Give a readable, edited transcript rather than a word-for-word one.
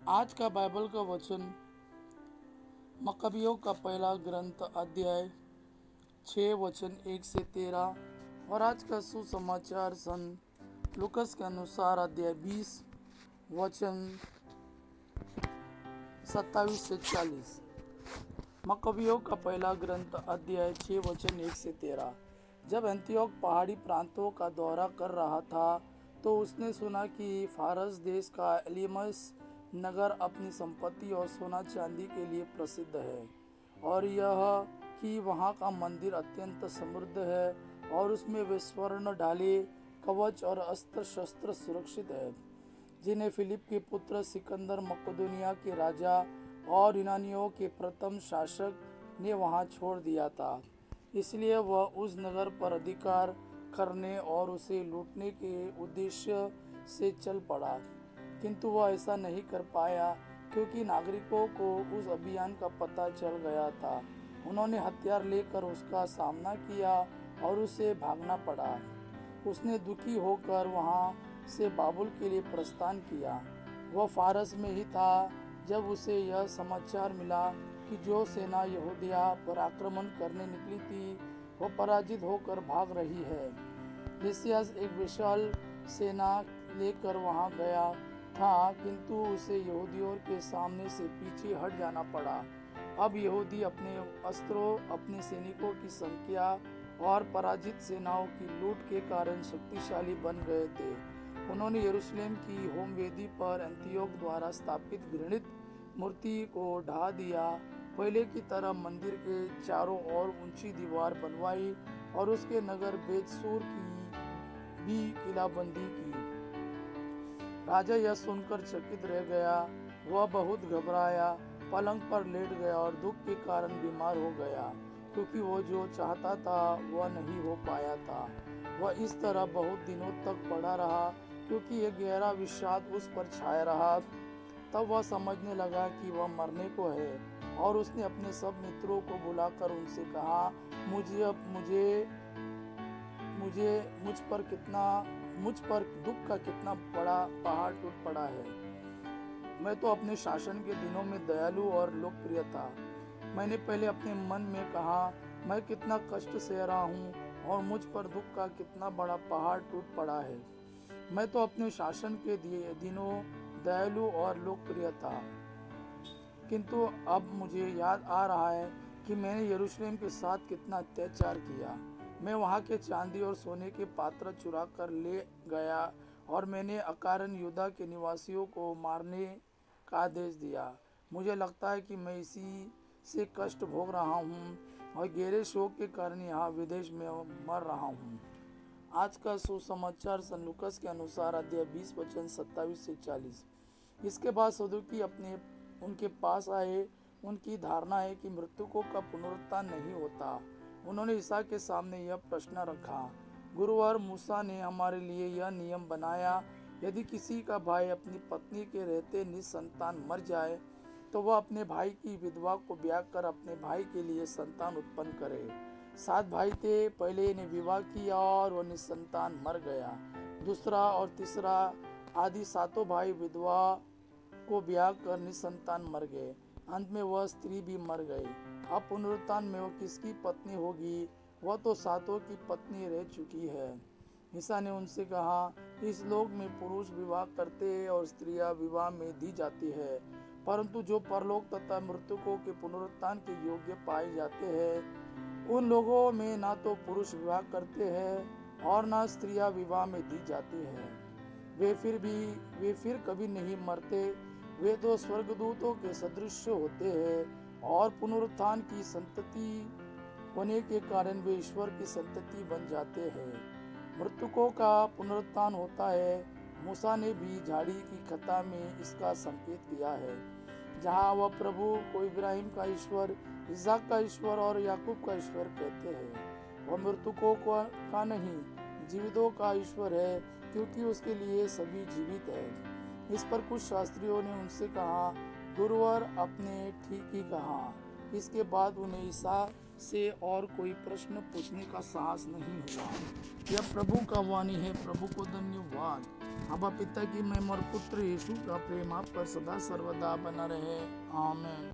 आज का बाइबल का वचन मकबियों का पहला ग्रंथ अध्याय 6 वचन 1 से 13 और आज का सुसमाचार सन लूकस के अनुसार अध्याय 20 वचन 27 से 40। मकबियों का पहला ग्रंथ अध्याय 6 वचन 1 से 13। जब एंतियोक पहाड़ी प्रांतों का दौरा कर रहा था तो उसने सुना कि फारस देश का एलिमस नगर अपनी संपत्ति और सोना चांदी के लिए प्रसिद्ध है, और यह कि वहाँ का मंदिर अत्यंत समृद्ध है और उसमें वे स्वर्ण ढाले कवच और अस्त्र शस्त्र सुरक्षित है, जिन्हें फिलिप के पुत्र सिकंदर मकदूनिया के राजा और यूनानियों के प्रथम शासक ने वहां छोड़ दिया था। इसलिए वह उस नगर पर अधिकार करने और उसे लूटने के उद्देश्य से चल पड़ा, किंतु वह ऐसा नहीं कर पाया क्योंकि नागरिकों को उस अभियान का पता चल गया था। उन्होंने हथियार लेकर उसका सामना किया और उसे भागना पड़ा। उसने दुखी होकर वहां से बाबुल के लिए प्रस्थान किया। वह फारस में ही था जब उसे यह समाचार मिला कि जो सेना यहूदिया पर आक्रमण करने निकली थी वह पराजित होकर भाग रही है। लिसियस एक विशाल सेना लेकर वहां गया था, किंतु उसे यहूदियों के सामने से पीछे हट जाना पड़ा। अब यहूदी अपने अस्त्रों, अपने सैनिकों की संख्या और पराजित सेनाओं की लूट के कारण शक्तिशाली बन गए थे। उन्होंने यरूशलेम की होम वेदी पर एंतियोक द्वारा स्थापित घृणित मूर्ति को ढा दिया। पहले की तरह मंदिर के चारों ओर ऊंची दीवार बनवाई और उसके नगर बेतसूर की भी किलाबंदी की। राजा यह सुनकर चकित रह गया। वह बहुत घबराया, पलंग पर लेट गया और दुख के कारण बीमार हो गया, क्योंकि वो जो चाहता था वह नहीं हो पाया था। वह इस तरह बहुत दिनों तक पड़ा रहा, क्योंकि एक गहरा विषाद उस पर छाया रहा। तब वह समझने लगा कि वह मरने को है, और उसने अपने सब मित्रों को बुलाकर उनसे कहा, मुझ पर दुख का कितना बड़ा पहाड़ टूट पड़ा है। मैं तो अपने शासन के दिनों में दयालु और लोकप्रिय था। मैंने पहले अपने मन में कहा, मैं कितना कष्ट सह रहा हूँ और मुझ पर दुख का कितना बड़ा पहाड़ टूट पड़ा है। मैं तो अपने शासन के दिनों दयालु और लोकप्रिय था, किंतु अब मुझे याद आ रहा है कि मैंने यरूशलेम के साथ कितना अत्याचार किया। मैं वहाँ के चांदी और सोने के पात्र चुरा कर ले गया, और मैंने अकारण यहूदा के निवासियों को मारने का आदेश दिया। मुझे लगता है कि मैं इसी से कष्ट भोग रहा हूँ और गहरे शोक के कारण यहाँ विदेश में मर रहा हूँ। आज का सुसमाचार सन लूकस के अनुसार अध्याय 20 वचन 27 से 40। इसके बाद सदूकी उनके पास आए। उनकी धारणा है कि मृतकों का पुनरुत्थान नहीं होता। उन्होंने ईसा के सामने यह प्रश्न रखा, गुरुवर, मूसा ने हमारे लिए यह नियम बनाया, यदि किसी का भाई अपनी पत्नी के रहते निसंतान मर जाए तो वह अपने भाई की विधवा को ब्याह कर अपने भाई के लिए संतान उत्पन्न करे। 7 भाई थे। पहले ने विवाह किया और वह निसंतान मर गया। दूसरा और तीसरा आदि 7 भाई विधवा को ब्याह कर निसंतान मर गए। अंत में वह स्त्री भी मर गई। अब पुनरुत्थान में वह किसकी पत्नी होगी? वह तो 7 की पत्नी रह चुकी है। ईसा ने उनसे कहा, इस लोक में पुरुष विवाह करते हैं और स्त्रियां विवाह में दी जाती है, परंतु जो परलोक तथा मृतकों के पुनरुत्थान के योग्य पाए जाते हैं, उन लोगों में ना तो पुरुष विवाह करते हैं और ना स्त्रियां विवाह में दी जाती हैं। वे फिर कभी नहीं मरते। वे तो स्वर्गदूतों के सदृश होते हैं और पुनरुत्थान की संतति होने के कारण वे ईश्वर की संतति बन जाते हैं। मृतकों का पुनरुत्थान होता है। मूसा ने भी झाड़ी की कथा में इसका संकेत किया है, जहाँ वह प्रभु को इब्राहिम का ईश्वर, इसहाक का ईश्वर और याकूब का ईश्वर कहते हैं। वह मृतकों का नहीं, जीवितों का ईश्वर है, क्योंकि उसके लिए सभी जीवित है। इस पर कुछ शास्त्रियों ने उनसे कहा, गुरुवर, आपने ठीक ही कहा। इसके बाद उन्हें ईसा से और कोई प्रश्न पूछने का साहस नहीं हुआ। यह प्रभु का वाणी है। प्रभु को धन्यवाद। अबा पिता की महिमा और पुत्र यीशु का प्रेम आप पर सदा सर्वदा बना रहे। आमीन।